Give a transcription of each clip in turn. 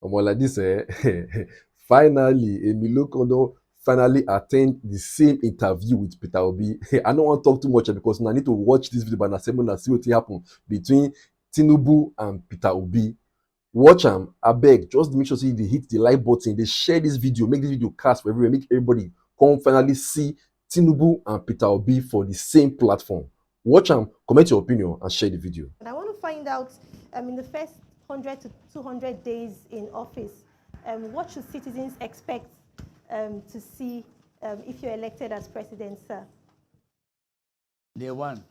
Omo, like this, finally, Emilio Kondo finally attend the same interview with Peter Obi. I don't want to talk too much because now I need to watch this video, but I see what happen between Tinubu and Peter Obi. Watch am, abeg, just make sure say they hit the like button, they share this video, make this video cast for everywhere, make everybody come finally see Tinubu and Peter Obi for the same platform. Watch am, comment your opinion, and share the video. And I want to find out, in the first 100 to 200 days in office, what should citizens expect to see if you're elected as president, sir? Day one,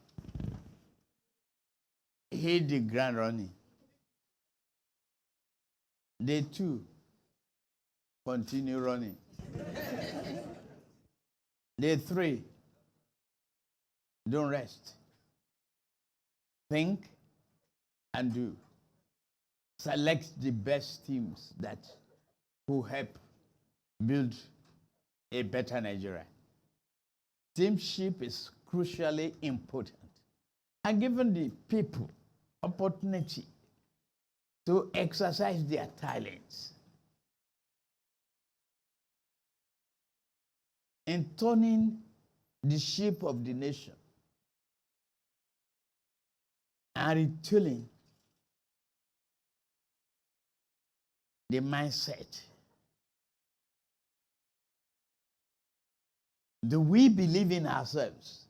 hit the ground running. Day two, continue running. Day three, don't rest. Think and do. Select the best teams that will help build a better Nigeria. Teamship is crucially important. And giving the people opportunity to exercise their talents in turning the shape of the nation and retooling the mindset. Do we believe in ourselves?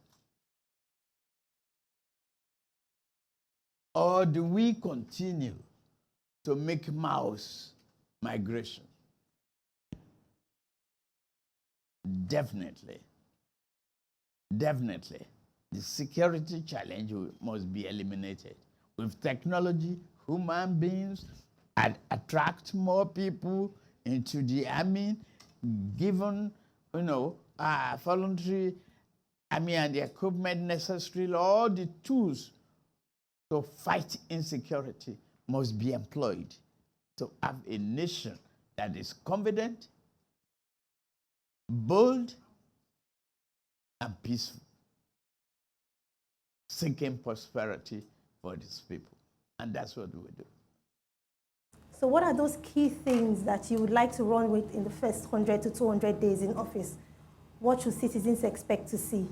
Or do we continue to make mass migration? Definitely. The security challenge must be eliminated. With technology, human beings attract more people into the army, given, voluntary army and the equipment necessary, all the tools to fight insecurity must be employed to have a nation that is confident, bold, and peaceful, seeking prosperity for these people. And that's what we do. So what are those key things that you would like to run with in the first 100 to 200 days in office? What should citizens expect to see,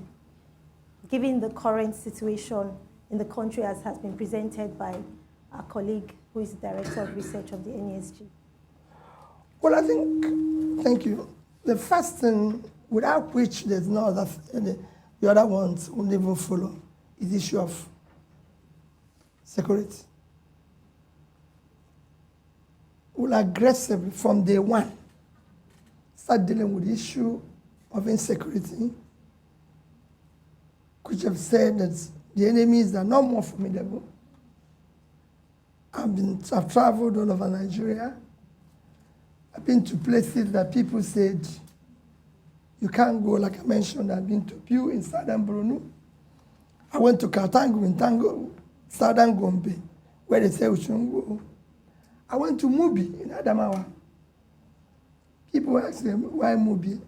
given the current situation in the country as has been presented by our colleague who is the Director of Research of the NESG? Well, I think, thank you. The first thing, without which there's no other, the other ones will never follow, is the issue of security. Will aggressively, from day one, start dealing with the issue of insecurity, which have said that the enemies are no more formidable. I've traveled all over Nigeria. I've been to places that people said you can't go, like I mentioned. I've been to Pew in southern Borno. I went to Katangu in southern Gombe, where they say we shouldn't go. I went to Mubi in Adamawa. People asked them, why Mubi?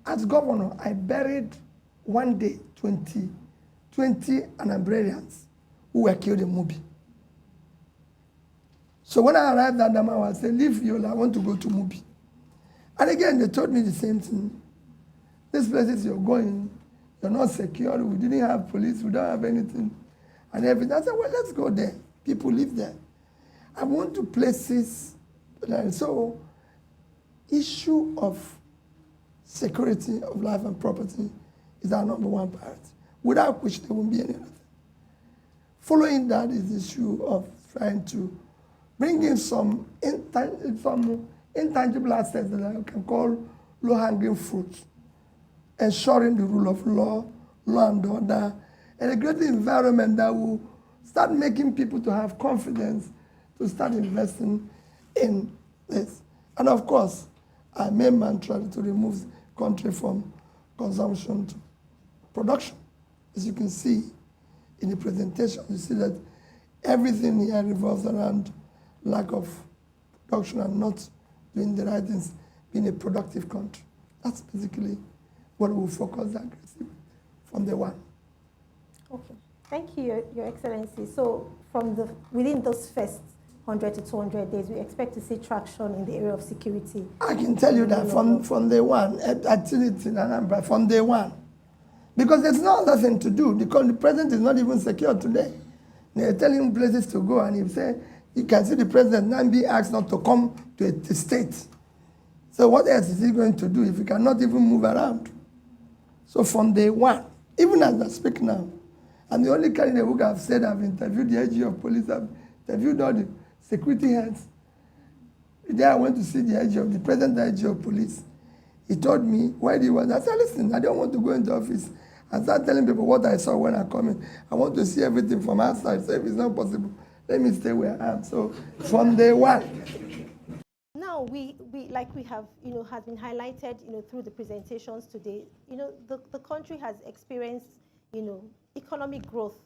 As governor, I buried one day 20 Anambarians who were killed in Mubi. So when I arrived at Adamawa, I said, leave Yola, I want to go to Mubi. And again, they told me the same thing. These places you're going, you're not secure, we didn't have police, we don't have anything, and everything. I said, well, let's go there. People live there. I went to places, and so issue of security of life and property is our number one priority, without which there won't be any other. Following that is the issue of trying to bring in some intangible assets that I can call low-hanging fruits, ensuring the rule of law, law and order, and a great environment that will start making people to have confidence to start investing in this. And of course, our main mantra is to remove the country from consumption to production. As you can see in the presentation, you see that everything here revolves around lack of production and not doing the right things, being a productive country. That's basically what we'll focus aggressively from day one. Okay, thank you, Your Excellency. So from within those first 100 to 200 days, we expect to see traction in the area of security. I can tell you that from day one, activity in Anambra, from day one. Because there's no other thing to do. The president is not even secure today. They're telling him places to go, and he say, you can see the president now being asked not to come to a state. So what else is he going to do if he cannot even move around? So from day one, even as I speak now, I'm the only candidate who have said I've interviewed the IG of police, I've interviewed all the security heads. The day I went to see the IG of the present IG of police, he told me where he was. I said, listen, I don't want to go into office and start telling people what I saw when I come in. I want to see everything from outside. So if it's not possible, let me stay where I am. So from day one. Now, we like we have, has been highlighted, through the presentations today, the country has experienced, economic growth.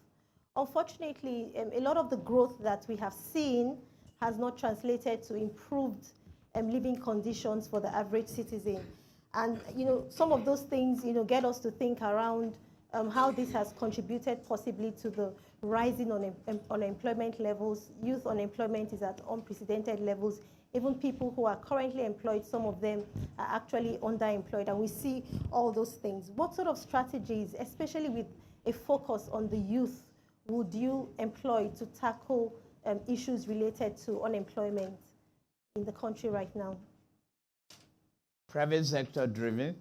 Unfortunately, a lot of the growth that we have seen has not translated to improved living conditions for the average citizen. And, some of those things, get us to think around how this has contributed possibly to the rising unemployment levels. Youth unemployment is at unprecedented levels. Even people who are currently employed, some of them are actually underemployed, and we see all those things. What sort of strategies, especially with a focus on the youth, would you employ to tackle issues related to unemployment in the country right now? Private sector driven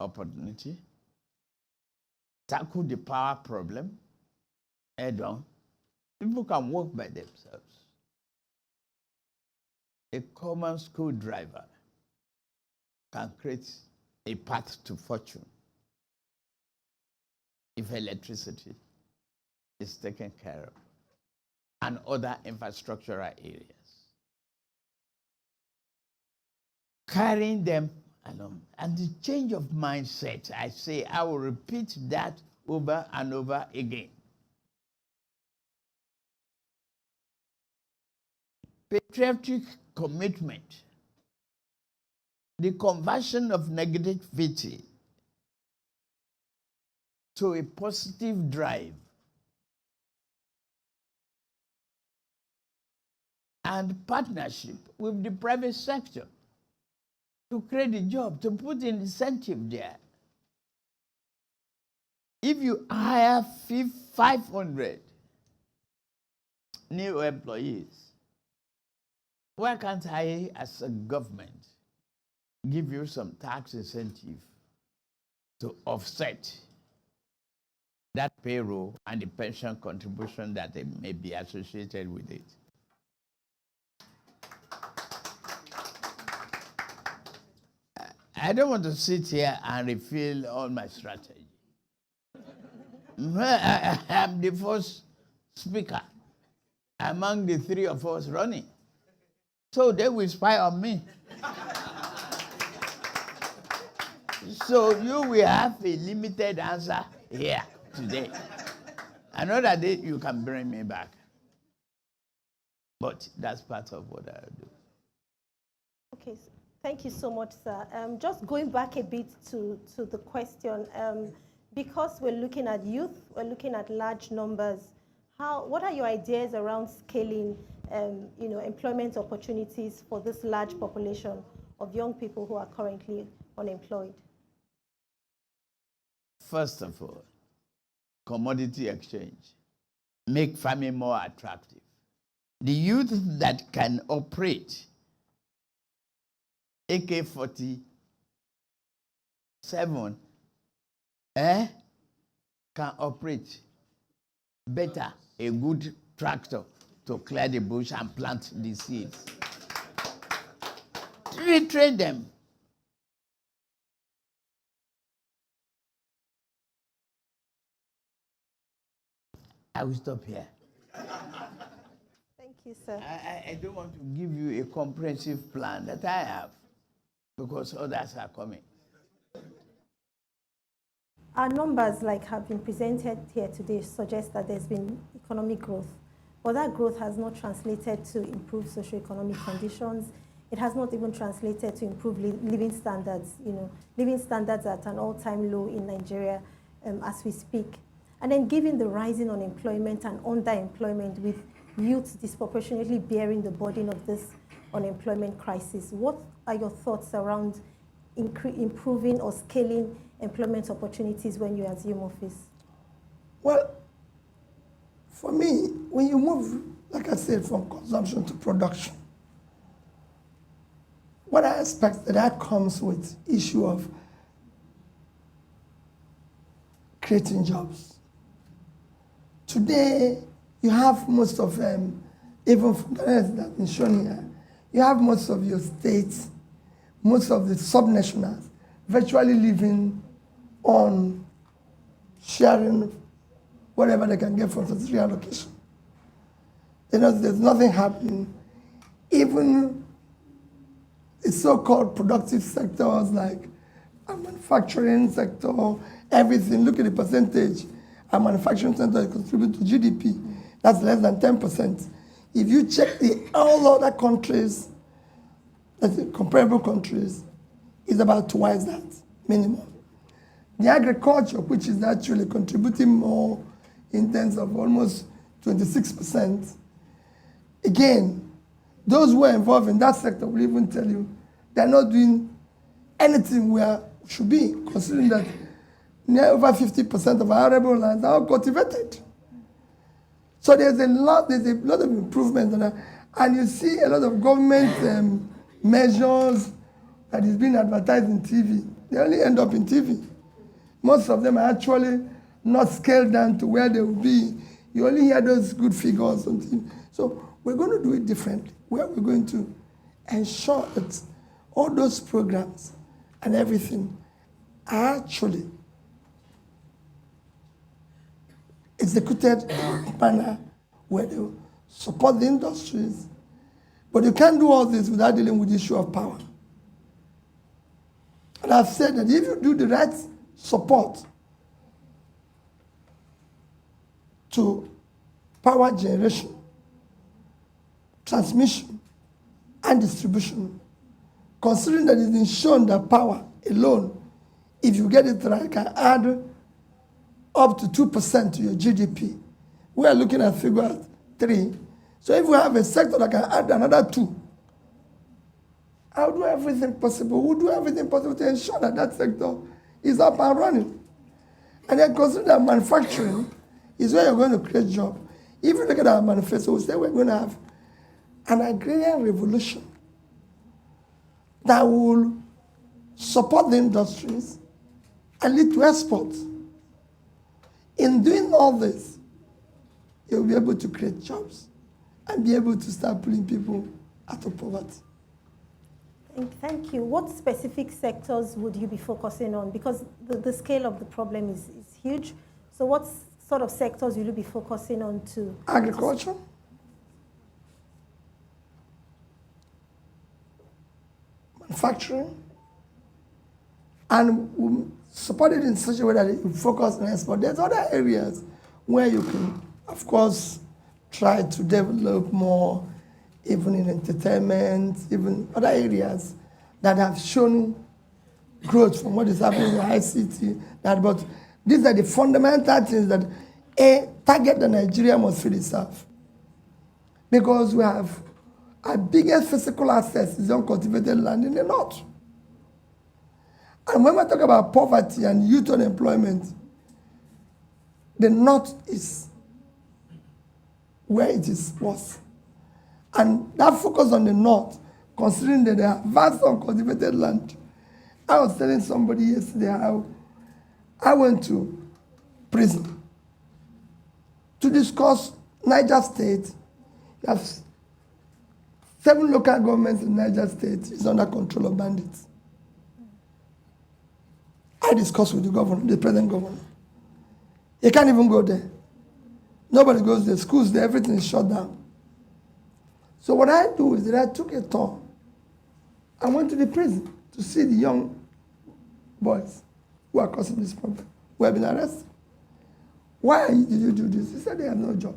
opportunity, tackle the power problem head on. People can work by themselves. A common school driver can create a path to fortune if electricity is taken care of and other infrastructural areas. Carrying them along. And the change of mindset, I say, I will repeat that over and over again. Patriotic commitment, the conversion of negativity to a positive drive, and partnership with the private sector to create a job, to put an incentive there. If you hire 500 new employees, why can't I, as a government, give you some tax incentive to offset that payroll and the pension contribution that may be associated with it? I don't want to sit here and reveal all my strategy. I am the first speaker among the three of us running. So they will spy on me. So you will have a limited answer here today. Another day you can bring me back. But that's part of what I do. Okay, thank you so much, sir. Just going back a bit to the question, because we're looking at youth, we're looking at large numbers. What are your ideas around scaling, employment opportunities for this large population of young people who are currently unemployed? First of all, commodity exchange. Make farming more attractive. The youth that can operate AK-47 can operate better a good tractor to clear the bush and plant the seeds. Retrain them. I will stop here. Thank you, sir. I don't want to give you a comprehensive plan that I have because others are coming. Our numbers, like have been presented here today, suggest that there's been economic growth, but that growth has not translated to improved socioeconomic conditions. It has not even translated to improved living standards. Living standards at an all-time low in Nigeria as we speak. And then given the rising unemployment and underemployment with youth disproportionately bearing the burden of this unemployment crisis. What are your thoughts around improving or scaling employment opportunities when you assume office? Well, for me, when you move, like I said, from consumption to production, what I expect that comes with issue of creating jobs. Today, you have most of them, even from the rest that's been shown here, you have most of your states, most of the subnationals virtually living on sharing whatever they can get from statutory allocation. There's nothing happening. Even the so-called productive sectors like our manufacturing sector, everything, look at the percentage our manufacturing sector contribute to GDP. That's less than 10%. If you check all other countries, that's the comparable countries, it's about twice that, minimum. The agriculture, which is actually contributing more in terms of almost 26%, again, those who are involved in that sector will even tell you they're not doing anything where it should be, considering that near over 50% of our arable lands are cultivated. So there's a lot of improvement on that. And you see a lot of government measures that is being advertised in TV. They only end up in TV. Most of them are actually not scaled down to where they will be. You only hear those good figures on TV. So we're going to do it differently, where we're going to ensure that all those programs and everything are actually executed in a manner where they support the industries. But you can't do all this without dealing with the issue of power. And I've said that if you do the right support to power generation, transmission, and distribution, considering that it's been shown that power alone, if you get it right, can add up to 2% to your GDP. We are looking at figure 3. So if we have a sector that can add another 2, I'll do everything possible. We'll do everything possible to ensure that that sector is up and running. And then consider that manufacturing is where you're going to create jobs. If you look at our manifesto, we say we're going to have an agrarian revolution that will support the industries and lead to exports. In doing all this, you'll be able to create jobs and be able to start pulling people out of poverty. Thank you. What specific sectors would you be focusing on? Because the scale of the problem is huge. So what sort of sectors will you be focusing on to? Agriculture, manufacturing, and we'll support it in such a way that it will focus on export. There's other areas where you can, of course, try to develop more, even in entertainment, even other areas that have shown growth from what is happening in ICT. But these are the fundamental things that a target that Nigeria must feed itself. Because we have our biggest physical access is uncultivated land in the north. And when we talk about poverty and youth unemployment, the north is where it is worse. And that focus on the north, considering that there are vast uncultivated land. I was telling somebody yesterday how I went to prison to discuss Niger State. You have 7 local governments in Niger State is under control of bandits. I discussed with the governor, the present governor. You can't even go there. Nobody goes there. Schools there, everything is shut down. So what I do is that I took a tour. I went to the prison to see the young boys who are causing this problem, who have been arrested. Why did you do this? He said they have no job.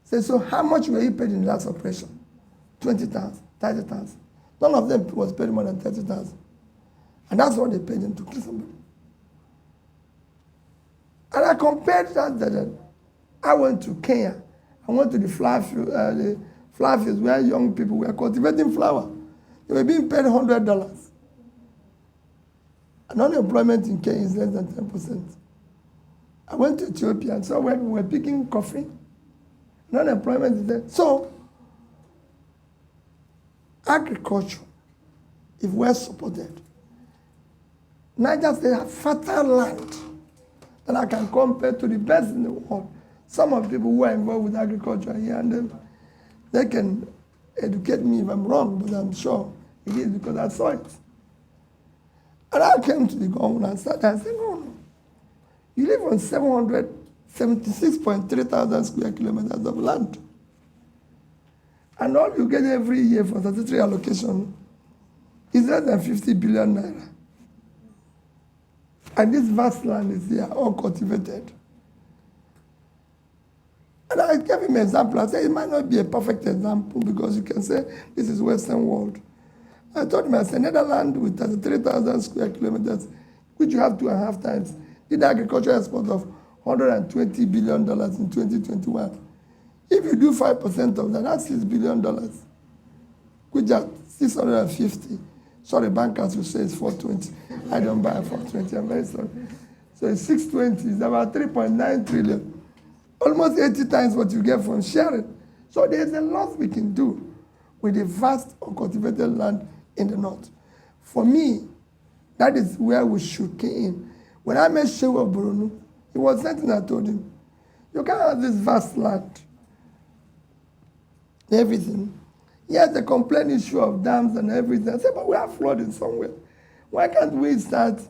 I said, so how much were you paid in the last operation? 20,000, 30,000. None of them was paid more than 30,000. And that's what they paid them to kill somebody. And I compared that I went to Kenya. I went to the flower fields where young people were cultivating flower. They were being paid $100. And unemployment in Kenya is less than 10%. I went to Ethiopia and saw where people were picking coffee. And unemployment is there. So, agriculture, if well supported, Niger State has fertile land that I can compare to the best in the world. Some of the people who are involved with agriculture here, and they can educate me if I'm wrong, but I'm sure it is because I saw it. And I came to the government and said, no. You live on 776.3 thousand square kilometers of land. And all you get every year for statutory allocation is less than 50 billion naira. And this vast land is here, uncultivated. And I gave him an example. I said, it might not be a perfect example because you can say this is Western world. I told him, I said, Netherlands with 33,000 square kilometers, which you have 2.5 times, did agricultural export of $120 billion in 2021. If you do 5% of that, that's $6 billion, which are 650. Sorry, bankers will say it's 420. I don't buy 420, I'm very sorry. So it's 620, it's about 3.9 trillion. Almost 80 times what you get from sharing. So there's a lot we can do with the vast uncultivated land in the north. For me, that is where we should key in. When I met Shehu of Boronu, it was something I told him. You can't have this vast land, everything. Yes, the complaint issue of dams and everything. I said, but we have flooding somewhere. Why can't we start,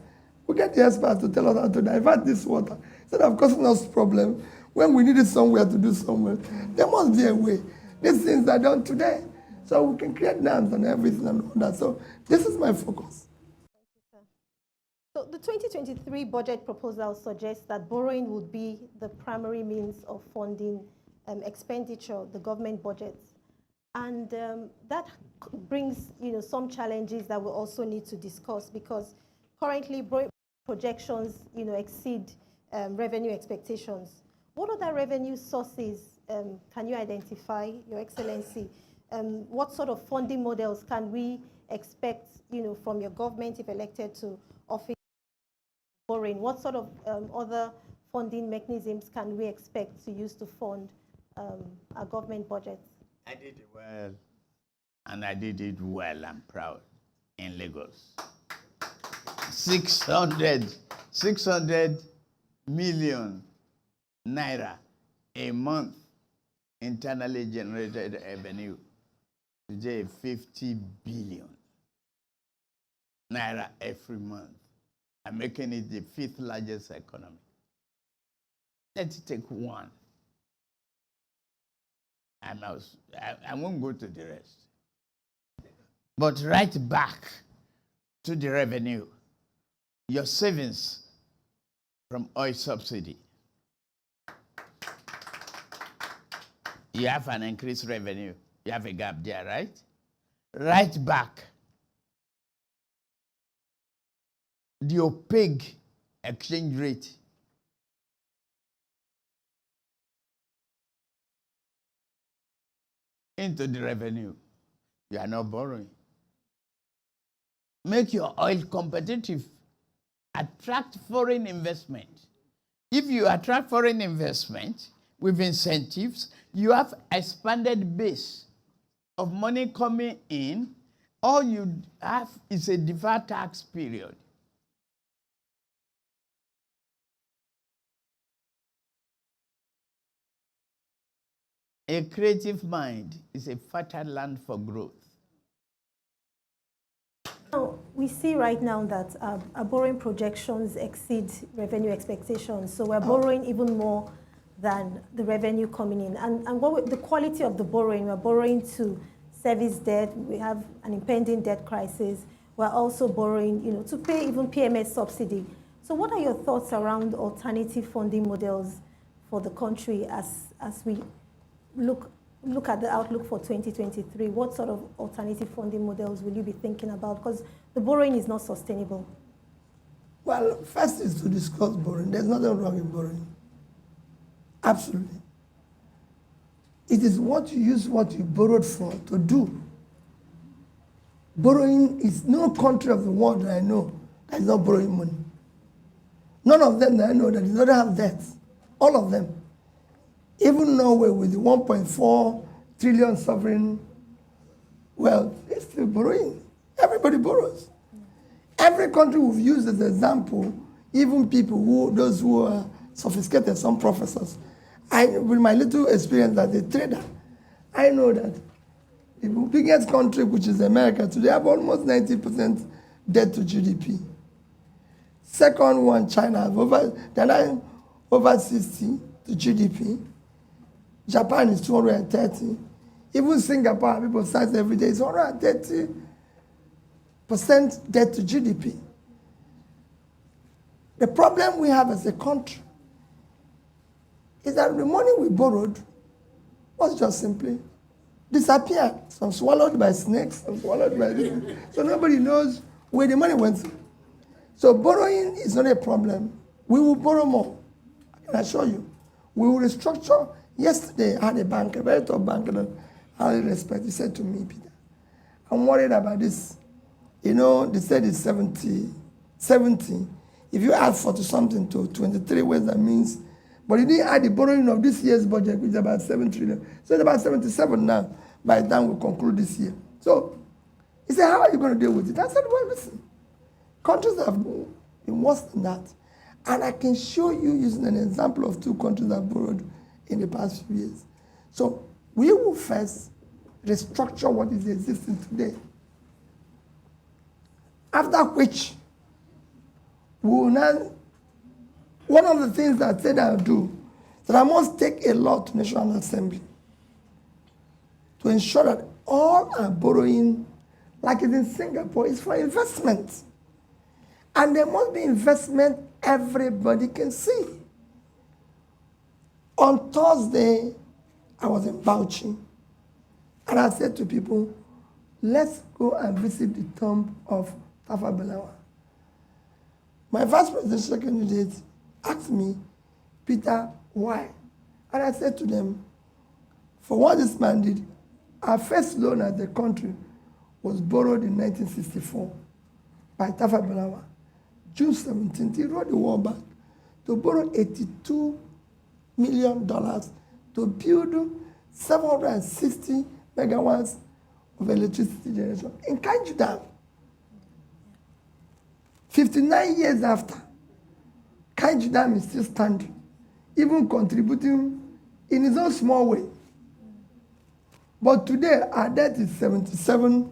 we get the experts to tell us how to divert this water instead of causing us problem when we need it somewhere to do somewhere. There must be a way. These things are done today. So we can create dams and everything and all that. So this is my focus. So the 2023 budget proposal suggests that borrowing would be the primary means of funding expenditure, the government budgets. And that brings, some challenges that we also need to discuss because currently projections, exceed revenue expectations. What other revenue sources can you identify, Your Excellency? What sort of funding models can we expect, from your government if elected to office borrowing? What sort of other funding mechanisms can we expect to use to fund our government budgets? I did it well, and I did it well, I'm proud, in Lagos. 600 million naira a month internally generated revenue. Today, 50 billion naira every month. I'm making it the 5th largest economy. Let's take one. I won't go to the rest. But right back to the revenue, your savings from oil subsidy. You have an increased revenue. You have a gap there, right? Right back. The opaque exchange rate. Into the revenue. You are not borrowing. Make your oil competitive. Attract foreign investment. If you attract foreign investment with incentives, you have expanded base of money coming in. All you have is a deferred tax period. A creative mind is a fertile land for growth. Now, we see right now that our borrowing projections exceed revenue expectations. So we're borrowing even more than the revenue coming in. And the quality of the borrowing, we're borrowing to service debt. We have an impending debt crisis. We're also borrowing, to pay even PMS subsidy. So what are your thoughts around alternative funding models for the country as we look at the outlook for 2023? What sort of alternative funding models will you be thinking about? Because the borrowing is not sustainable. Well, first is to discuss borrowing. There's nothing wrong in borrowing. Absolutely. It is what you use what you borrowed for to do. Borrowing is no country of the world that I know that is not borrowing money. None of them that I know that does not have debt. All of them. Even Norway with the 1.4 trillion sovereign wealth is still borrowing. Everybody borrows. Every country we've used as an example, even people those who are sophisticated, some professors. With my little experience as a trader, I know that the biggest country, which is America, today have almost 90% debt to GDP. Second one, China, they're over 60 to GDP. Japan is 230. Even Singapore, people cite every day, is 130% debt to GDP. The problem we have as a country is that the money we borrowed was just simply disappeared. Some swallowed by snakes, some swallowed by this. So nobody knows where the money went. So borrowing is not a problem. We will borrow more. I can assure you. We will restructure. Yesterday, I had a banker, a very top banker that I really respect. He said to me, Peter, I'm worried about this. You know, they said it's 70. If you add 40 something to 23, what that means? But you didn't add the borrowing of this year's budget, which is about 7 trillion. So it's about 77 now by the time we conclude this year. So he said, how are you going to deal with it? I said, well, listen, countries have been worse than that. And I can show you using an example of 2 countries that have borrowed in the past few years. So we will first restructure what is existing today. After which, we will now, one of the things that I said I'll do, that I must take a law to National Assembly to ensure that all our borrowing, like it's in Singapore, is for investment. And there must be investment everybody can see. On Thursday, I was in Bauchi, and I said to people, let's go and visit the tomb of Tafa Balewa. My vice presidential candidate asked me, Peter, why? And I said to them, for what this man did, our first loan as a country was borrowed in 1964 by Tafa Balewa. June 17th, he wrote the World Bank to borrow $82 million to build 760 megawatts of electricity generation in Kaiju Dam. 59 years after, Kaiju Dam is still standing, even contributing in its own small way. But today, our debt is 77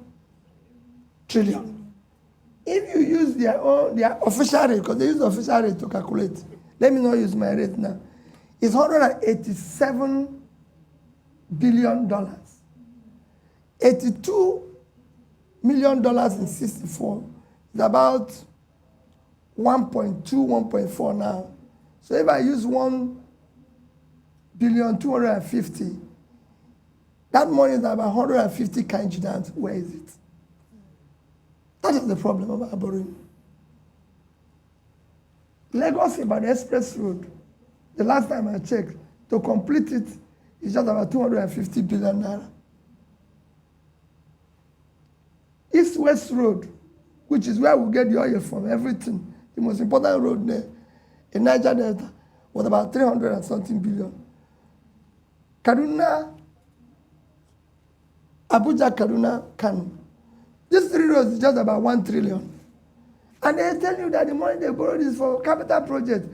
trillion. If you use their official rate, because they use the official rate to calculate, let me not use my rate now, it's $187 billion. $82 million in 64 is about 1.2, 1.4 now. So if I use 1,250,000,000, that money is about 150 Kainji dams. Where is it? That is the problem of our borrowing. Lagos Ibadan Express Road, the last time I checked, to complete it is just about 250 billion naira. East-West Road, which is where we get the oil from, everything, the most important road there, in Niger Delta, was about 300 and something billion. Kaduna, Abuja, Kaduna, Kano. These 3 roads is just about 1 trillion. And they tell you that the money they borrowed is for capital projects.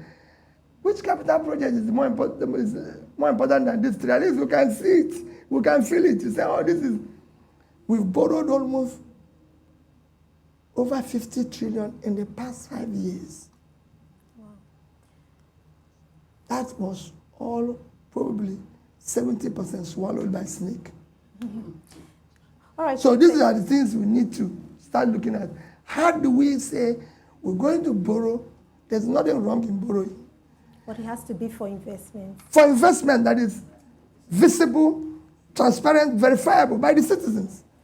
Which capital project is more important than this 3? At least we can see it. We can feel it. You say, oh, this is... We've borrowed almost over 50 trillion in the past 5 years. Wow. That was all probably 70% swallowed by snake. All right. So these are the things we need to start looking at. How do we say we're going to borrow? There's nothing wrong in borrowing. But it has to be for investment. For investment that is visible, transparent, verifiable by the citizens.